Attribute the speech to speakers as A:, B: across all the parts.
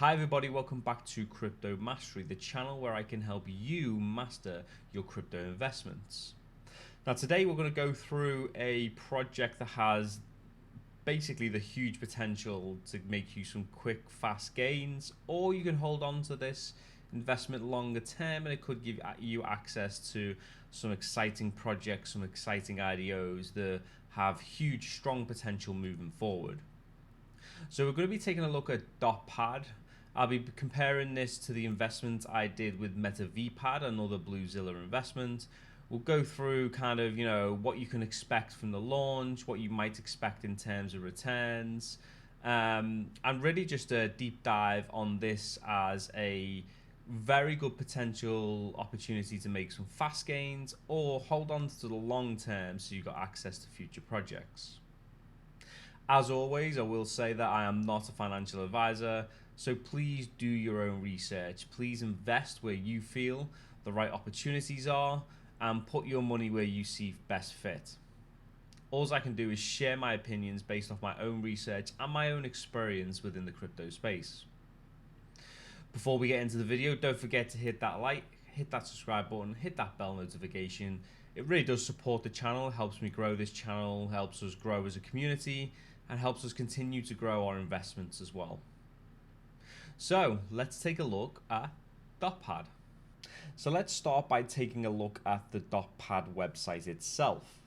A: Hi everybody, welcome back to Crypto Mastery, the channel where I can help you master your crypto investments. Now today we're going to go through a project that has basically the huge potential to make you some quick, fast gains, or you can hold on to this investment longer term and it could give you access to some exciting projects, some exciting IDOs that have huge, strong potential moving forward. So we're going to be taking a look at DotPad. I'll be comparing this to the investment I did with MetaVpad, another bluezilla investment. We'll go through kind of, what you can expect from the launch, what you might expect in terms of returns, and really just a deep dive on this as a very good potential opportunity to make some fast gains or hold on to the long term so you've got access to future projects. As always, I will say that I am not a financial advisor, so please do your own research. Please invest where you feel the right opportunities are and put your money where you see best fit. All I can do is share my opinions based off my own research and my own experience within the crypto space. Before we get into the video, don't forget to hit that like, hit that subscribe button, hit that bell notification. It really does support the channel, helps me grow this channel, helps us grow as a community, and helps us continue to grow our investments as well. So let's take a look at DotPad. So let's start by taking a look at the DotPad website itself.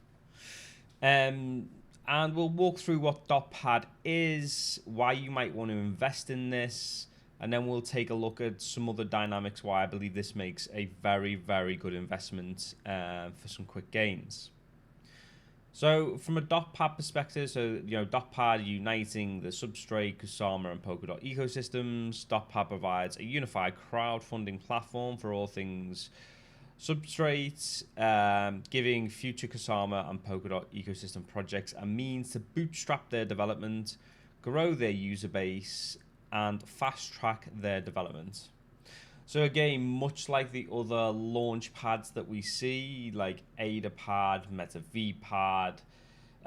A: And we'll walk through what DotPad is, why you might want to invest in this, and then we'll take a look at some other dynamics why I believe this makes a very, very good investment for some quick gains. So from a DotPad perspective, DotPad uniting the Substrate, Kusama, and Polkadot ecosystems. DotPad provides a unified crowdfunding platform for all things Substrate, giving future Kusama and Polkadot ecosystem projects a means to bootstrap their development, grow their user base, and fast track their development. So again, much like the other launch pads that we see, like AdaPad, MetaVpad,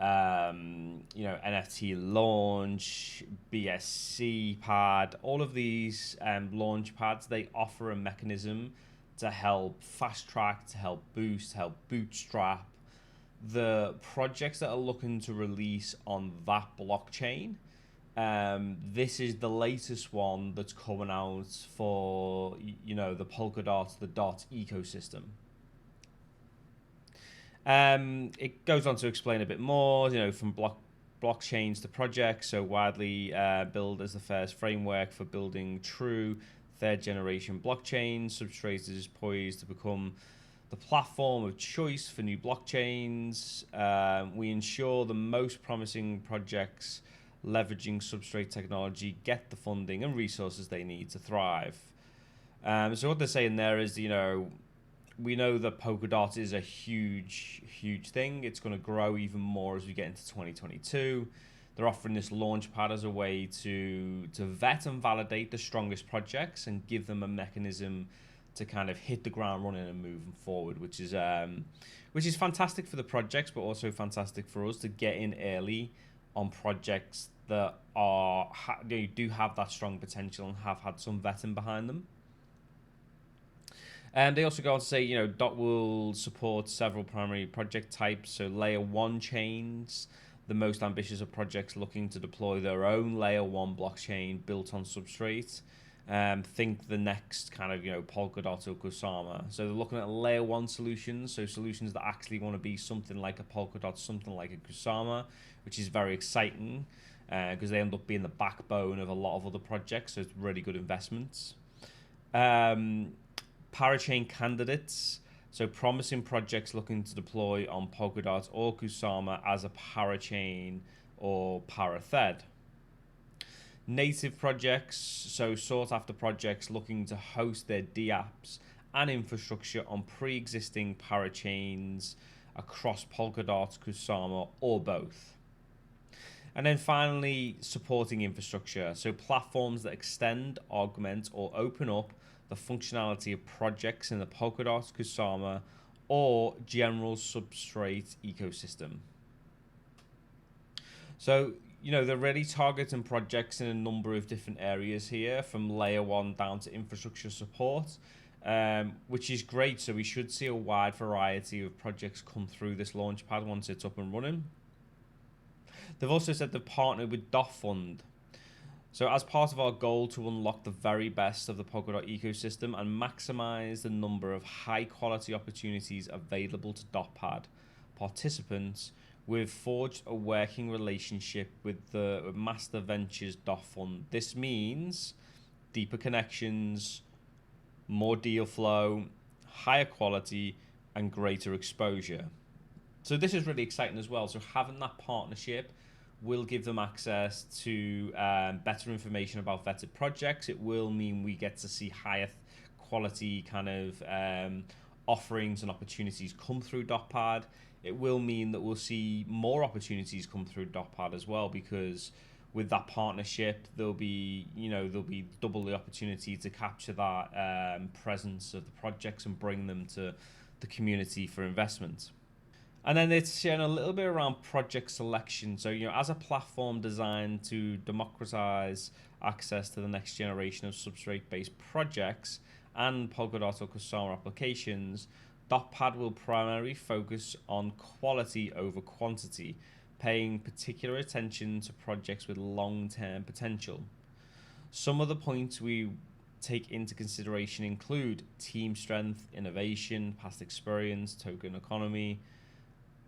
A: NFT Launch, BSC Pad, all of these launch pads, they offer a mechanism to help fast track, to help boost, to help bootstrap the projects that are looking to release on that blockchain. This is the latest one that's coming out for, the Polkadot, the Dot ecosystem. It goes on to explain a bit more, from blockchains to projects. So widely billed as the first framework for building true third generation blockchains. Substrate is poised to become the platform of choice for new blockchains. We ensure the most promising projects leveraging Substrate technology get the funding and resources they need to thrive. So what they're saying there is, we know that Polkadot is a huge, huge thing. It's going to grow even more as we get into 2022. They're offering this Launchpad as a way to vet and validate the strongest projects and give them a mechanism to kind of hit the ground running and moving forward, which is fantastic for the projects, but also fantastic for us to get in early on projects that do have that strong potential and have had some vetting behind them. And they also go on to say, Dot will support several primary project types. So layer 1 chains, the most ambitious of projects looking to deploy their own layer 1 blockchain built on Substrate. Think the next kind of, Polkadot or Kusama. So they're looking at layer 1 solutions, so solutions that actually want to be something like a Polkadot, something like a Kusama, which is very exciting because they end up being the backbone of a lot of other projects, so it's really good investments. Parachain candidates, so promising projects looking to deploy on Polkadot or Kusama as a parachain or parathread. Native projects, so sought after projects looking to host their dApps and infrastructure on pre-existing parachains across Polkadot, Kusama, or both. And then finally, supporting infrastructure, so platforms that extend, augment, or open up the functionality of projects in the Polkadot, Kusama, or general Substrate ecosystem. So they're really targeting projects in a number of different areas here, from layer 1 down to infrastructure support, which is great. So we should see a wide variety of projects come through this Launchpad once it's up and running. They've also said they've partnered with DotFund. So as part of our goal to unlock the very best of the polkadot ecosystem and maximize the number of high quality opportunities available to DotPad participants, we've forged a working relationship with the Master Ventures Fund. This means deeper connections, more deal flow, higher quality, and greater exposure. So this is really exciting as well. So having that partnership will give them access to better information about vetted projects. It will mean we get to see higher quality kind of offerings and opportunities come through DotPad. It will mean that we'll see more opportunities come through DotPad as well, because with that partnership, there'll be double the opportunity to capture that presence of the projects and bring them to the community for investment. And then it's sharing a little bit around project selection. So, as a platform designed to democratize access to the next generation of substrate-based projects and Polkadot or Kusama applications, DotPad will primarily focus on quality over quantity, paying particular attention to projects with long-term potential. Some of the points we take into consideration include team strength, innovation, past experience, token economy,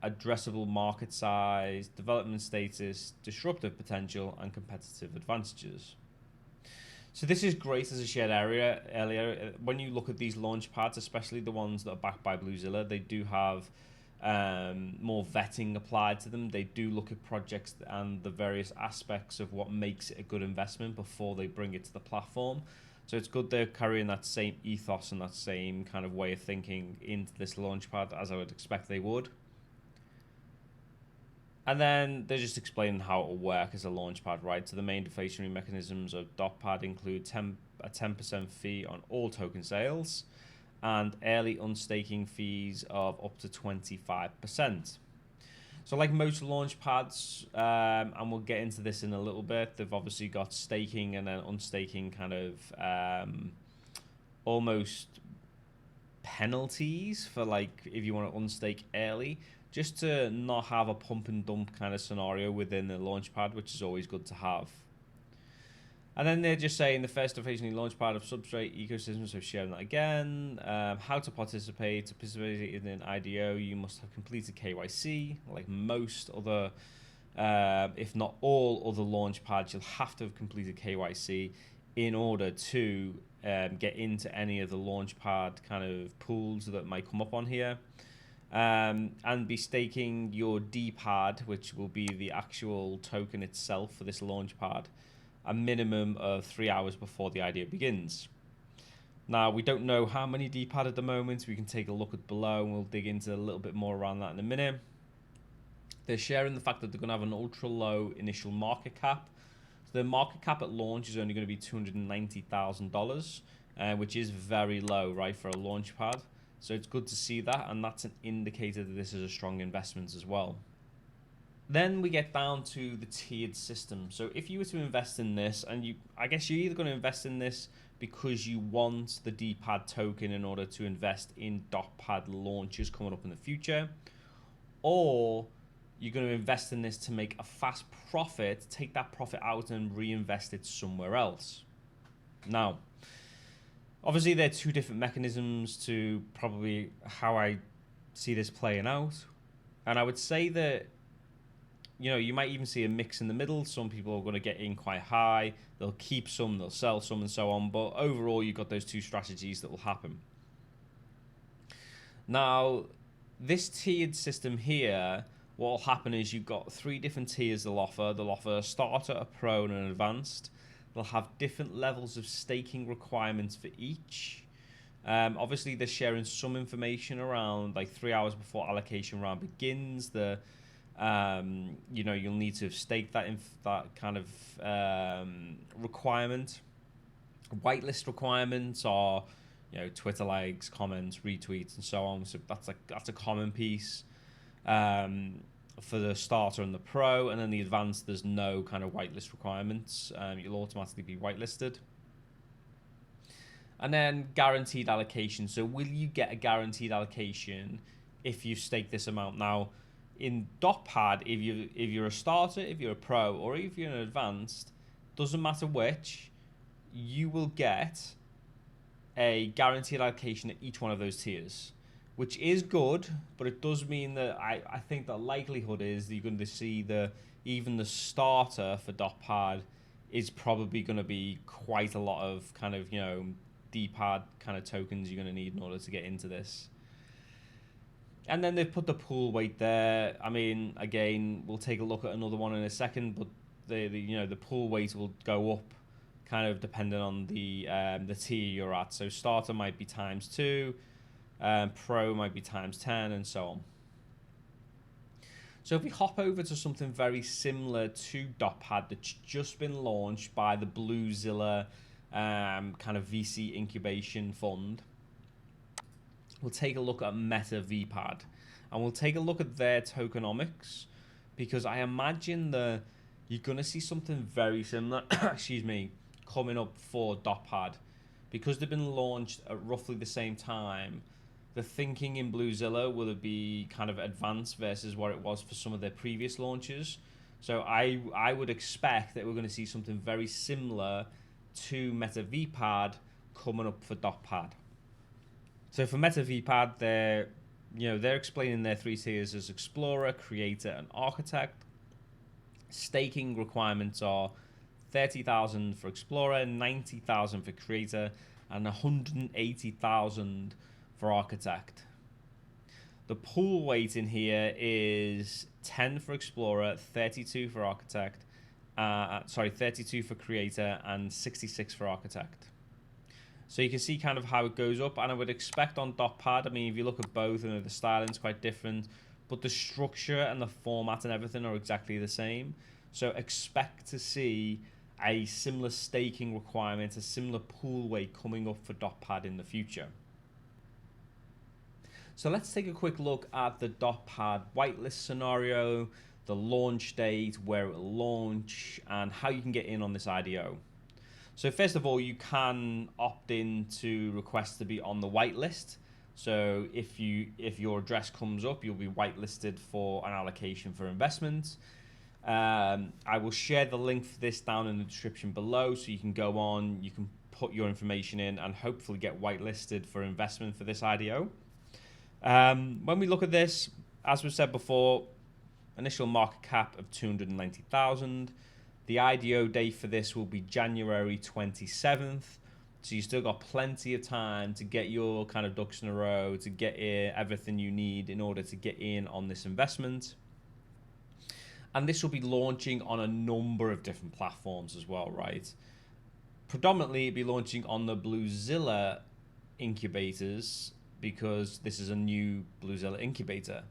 A: addressable market size, development status, disruptive potential, and competitive advantages. So this is great as a shared area earlier. When you look at these Launchpads, especially the ones that are backed by bluezilla, they do have more vetting applied to them. They do look at projects and the various aspects of what makes it a good investment before they bring it to the platform. So it's good they're carrying that same ethos and that same kind of way of thinking into this Launchpad, as I would expect they would. And then they're just explaining how it will work as a Launchpad, right? So the main deflationary mechanisms of DotPad include a 10% fee on all token sales and early unstaking fees of up to 25%. So like most Launchpads, and we'll get into this in a little bit, they've obviously got staking and then unstaking kind of almost penalties for like if you want to unstake early, just to not have a pump and dump kind of scenario within the Launchpad, which is always good to have. And then they're just saying the first officially Launchpad of substrate ecosystem, so sharing that again. How to participate. To participate in an IDO, you must have completed KYC, like most other, if not all other Launchpads, you'll have to have completed KYC in order to get into any of the Launchpad kind of pools that might come up on here. And be staking your DPad, which will be the actual token itself for this Launchpad, a minimum of 3 hours before the IDO begins. Now, we don't know how many DPad at the moment. We can take a look at below and we'll dig into a little bit more around that in a minute. They're sharing the fact that they're going to have an ultra low initial market cap. So the market cap at launch is only going to be $290,000, which is very low, right, for a Launchpad. So it's good to see that, and that's an indicator that this is a strong investment as well. Then we get down to the tiered system. So if you were to invest in this, and I guess you're either going to invest in this because you want the DPad token in order to invest in DotPad launches coming up in the future, or you're going to invest in this to make a fast profit, take that profit out and reinvest it somewhere else. Now, obviously, there are two different mechanisms to probably how I see this playing out. And I would say that, you might even see a mix in the middle. Some people are going to get in quite high. They'll keep some, they'll sell some, and so on. But overall, you've got those two strategies that will happen. Now, this tiered system here, what will happen is you've got 3 different tiers they'll offer. They'll offer a starter, a pro, and an advanced. They'll have different levels of staking requirements for each. Obviously, they're sharing some information around like 3 hours before allocation round begins. You'll need to have staked that kind of requirement. Whitelist requirements are, Twitter likes, comments, retweets, and so on. So that's a common piece. for the starter and the pro, and then the advanced, there's no kind of whitelist requirements. You'll automatically be whitelisted. And then guaranteed allocation. So will you get a guaranteed allocation if you stake this amount? Now, in DotPad, if you're a starter, if you're a pro, or if you're an advanced, doesn't matter which, you will get a guaranteed allocation at each one of those tiers, which is good, but it does mean that I think the likelihood is that you're going to see even the starter for DotPad is probably going to be quite a lot of kind of, DPad kind of tokens you're going to need in order to get into this. And then they've put the pool weight there. I mean, again, we'll take a look at another one in a second, but the pool weight will go up kind of depending on the tier you're at. So starter might be ×2, pro might be ×10, and so on. So if we hop over to something very similar to DotPad that's just been launched by the bluezilla kind of VC incubation fund, we'll take a look at MetaVpad, and we'll take a look at their tokenomics, because I imagine you're going to see something very similar excuse me, coming up for DotPad, because they've been launched at roughly the same time. The thinking in bluezilla will be kind of advanced versus what it was for some of their previous launches. So I would expect that we're going to see something very similar to MetaVpad coming up for DotPad. So for MetaVpad, they're explaining their 3 tiers as Explorer, Creator, and Architect. Staking requirements are 30,000 for Explorer, 90,000 for Creator, and 180,000 for Architect. The pool weight in here is 10 for Explorer, 32 for Architect, 32 for Creator, and 66 for Architect. So you can see kind of how it goes up, and I would expect on DotPad, I mean, if you look at both, the styling's quite different, but the structure and the format and everything are exactly the same. So expect to see a similar staking requirement, a similar pool weight coming up for DotPad in the future. So let's take a quick look at the DotPad whitelist scenario, the launch date, where it will launch, and how you can get in on this IDO. So first of all, you can opt in to request to be on the whitelist. So if your address comes up, you'll be whitelisted for an allocation for investment. I will share the link for this down in the description below, so you can go on, you can put your information in, and hopefully get whitelisted for investment for this IDO. When we look at this, as we said before, initial market cap of 290,000. The IDO date for this will be January 27th. So you still got plenty of time to get your kind of ducks in a row, to get everything you need in order to get in on this investment. And this will be launching on a number of different platforms as well, right? Predominantly, it'll be launching on the bluezilla incubators, because this is a new bluezilla incubator.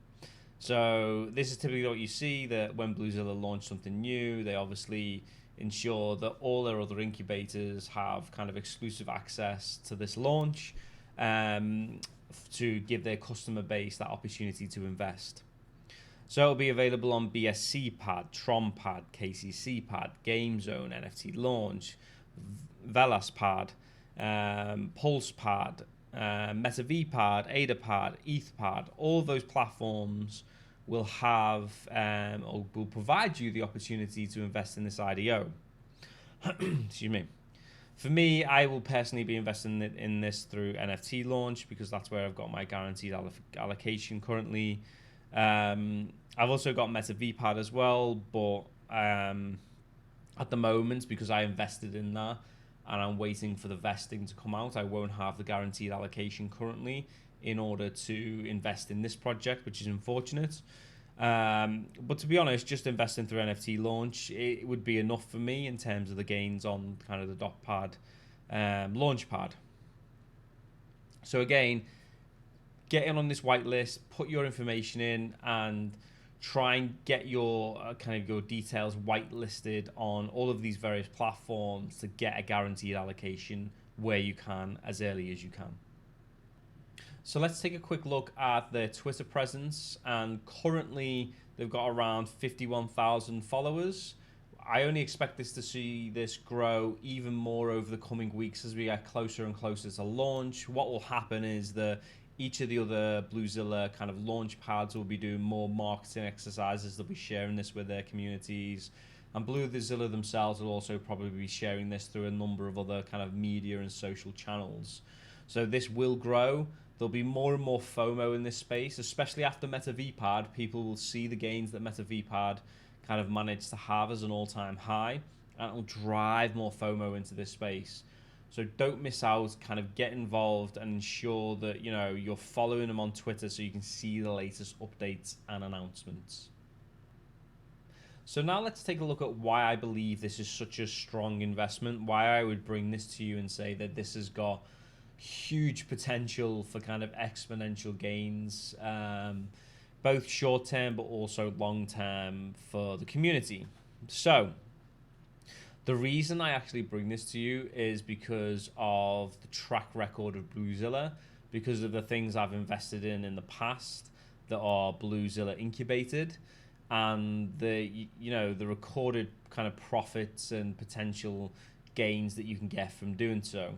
A: So this is typically what you see, that when bluezilla launch something new, they obviously ensure that all their other incubators have kind of exclusive access to this launch, to give their customer base that opportunity to invest. So it'll be available on BSCpad, TronPad, KCCpad, GameZone, NFT Launch, VelasPad, PulsePad, MetaVpad, AdaPad, ETHPad. All of those platforms will have or will provide you the opportunity to invest in this IDO. Excuse me. For me, I will personally be investing in this through NFT Launch, because that's where I've got my guaranteed allocation currently. I've also got MetaVpad as well, but at the moment, because I invested in that and I'm waiting for the vesting to come out, I won't have the guaranteed allocation currently in order to invest in this project, which is unfortunate. But to be honest, just investing through NFT Launch, it would be enough for me in terms of the gains on kind of the DotPad Launchpad. So again, get in on this whitelist, put your information in, and try and get your your details whitelisted on all of these various platforms to get a guaranteed allocation where you can, as early as you can. So let's take a quick look at their Twitter presence, and currently they've got around 51,000 followers. I only expect this to see this grow even more over the coming weeks as we get closer and closer to launch. What will happen is that each of the other bluezilla kind of launch pads will be doing more marketing exercises. They'll be sharing this with their communities. And bluezilla themselves will also probably be sharing this through a number of other kind of media and social channels. So this will grow. There'll be more and more FOMO in this space, especially after MetaVpad. People will see the gains that MetaVpad kind of managed to have as an all-time high, and it'll drive more FOMO into this space. So don't miss out, kind of get involved and ensure that you're following them on Twitter so you can see the latest updates and announcements. So now let's take a look at why I believe this is such a strong investment, why I would bring this to you and say that this has got huge potential for kind of exponential gains, both short term but also long term for the community. So the reason I actually bring this to you is because of the track record of bluezilla, because of the things I've invested in the past that are bluezilla incubated, and the recorded kind of profits and potential gains that you can get from doing so.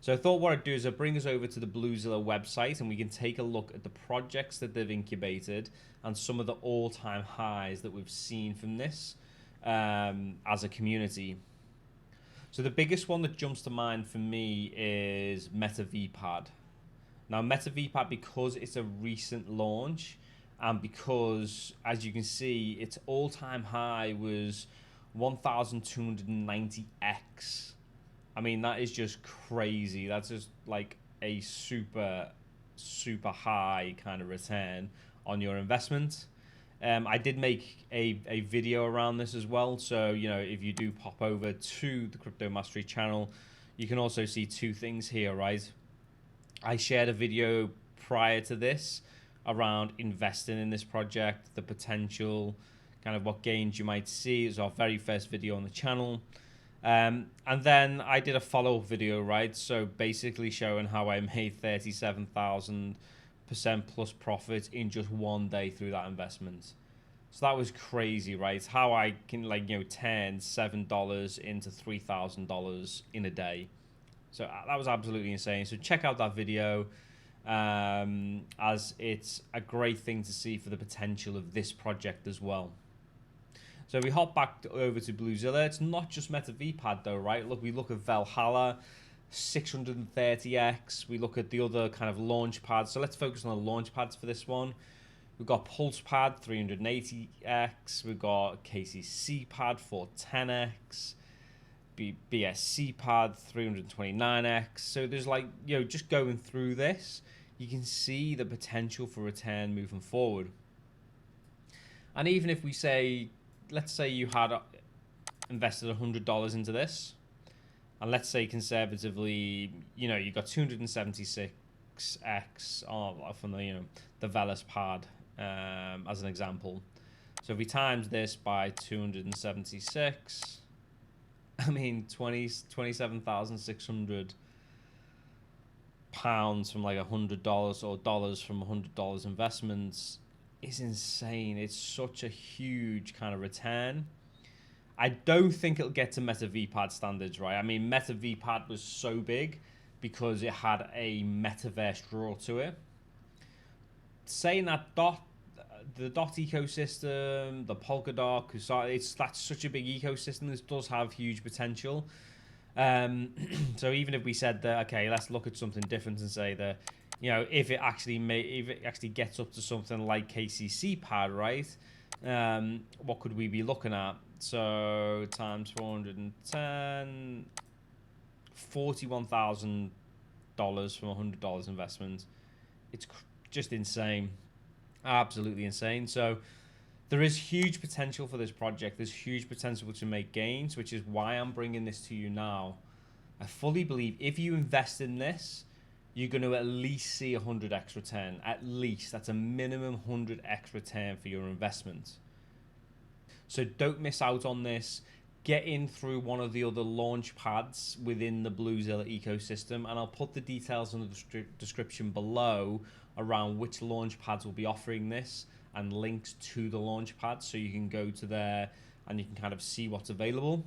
A: So I thought what I'd do is I'd bring us over to the bluezilla website and we can take a look at the projects that they've incubated and some of the all-time highs that we've seen from this as a community. So the biggest one that jumps to mind for me is MetaVpad. Now MetaVpad, because it's a recent launch and because, as you can see, its all-time high was 1,290x. I mean, that is just crazy. That's just like a super, super high kind of return on your investment. I did make a video around this as well. So, if you do pop over to the Crypto Mastery channel, you can also see two things here, right? I shared a video prior to this around investing in this project, the potential, kind of what gains you might see. It's our very first video on the channel. And then I did a follow-up video, right? So basically showing how I made 37,000% plus profit in just one day through that investment. So that was crazy, right? How I can turn $7 into $3,000 in a day. So that was absolutely insane. So check out that video, as it's a great thing to see for the potential of this project as well. So we hop back over to bluezilla. It's not just MetaVpad though, right? Look, we look at Valhalla, 630x. We look at the other kind of launch pads. So let's focus on the launch pads for this one. We've got PulsePad, 380x. We've got KCC Pad, 410x. BSC Pad, 329x. So there's just going through this, you can see the potential for return moving forward. And even if we say, let's say you had invested $100 into this, and let's say conservatively, you got 276x from the Velas pad, as an example. So if we times this by 276, I mean 27,600 pounds from $100 or dollars from $100 investments is insane. It's such a huge kind of return. I don't think it'll get to MetaVpad standards, right? I mean, MetaVpad was so big because it had a metaverse draw to it. Saying that the dot ecosystem, the polkadot, that's such a big ecosystem. This does have huge potential. So even if we said that, okay, let's look at something different and say that, if it actually gets up to something like KCC Pad, right? What could we be looking at? So times 410, $41,000 from $100 investment. It's just insane, absolutely insane. So there is huge potential for this project. There's huge potential to make gains, which is why I'm bringing this to you now. I fully believe if you invest in this, you're going to at least see 100x return. At least. That's a minimum 100x return for your investment. So don't miss out on this. get in through one of the other launch pads within the bluezilla ecosystem, and I'll put the details in the description below around which launch pads will be offering this and links to the launch pads, so you can go to there and you can kind of see what's available.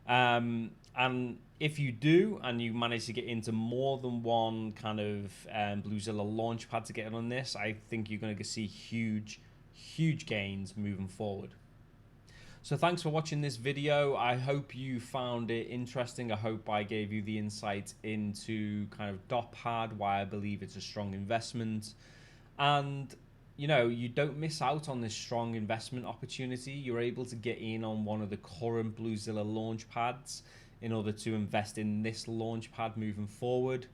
A: And if you do and you manage to get into more than one kind of bluezilla launch pad to get on this, I think you're going to see huge gains moving forward. So thanks for watching this video. I hope you found it interesting. I hope I gave you the insight into kind of DotPad, why I believe it's a strong investment. And you know, you don't miss out on this strong investment opportunity. You're able to get in on one of the current bluezilla launch pads in order to invest in this launch pad moving forward.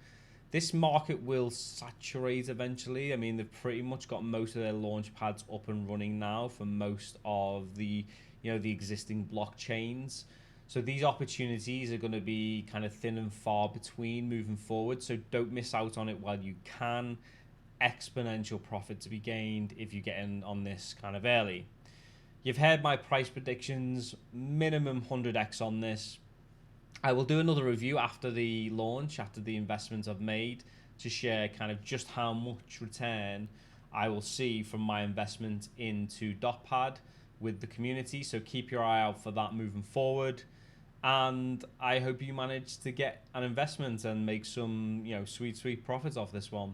A: This market will saturate eventually. I mean, they've pretty much got most of their launch pads up and running now for most of the the existing blockchains. So these opportunities are going to be kind of thin and far between moving forward. So don't miss out on it while you can. Exponential profit to be gained if you get in on this kind of early. You've heard my price predictions, minimum 100x on this. I will do another review after the launch, after the investments I've made, to share kind of just how much return I will see from my investment into DotPad with the community. So keep your eye out for that moving forward. And I hope you manage to get an investment and make some, sweet profits off this one.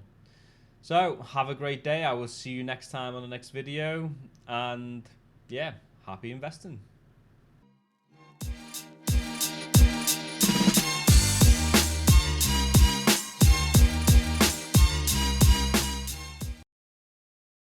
A: So have a great day. I will see you next time on the next video. And yeah, happy investing.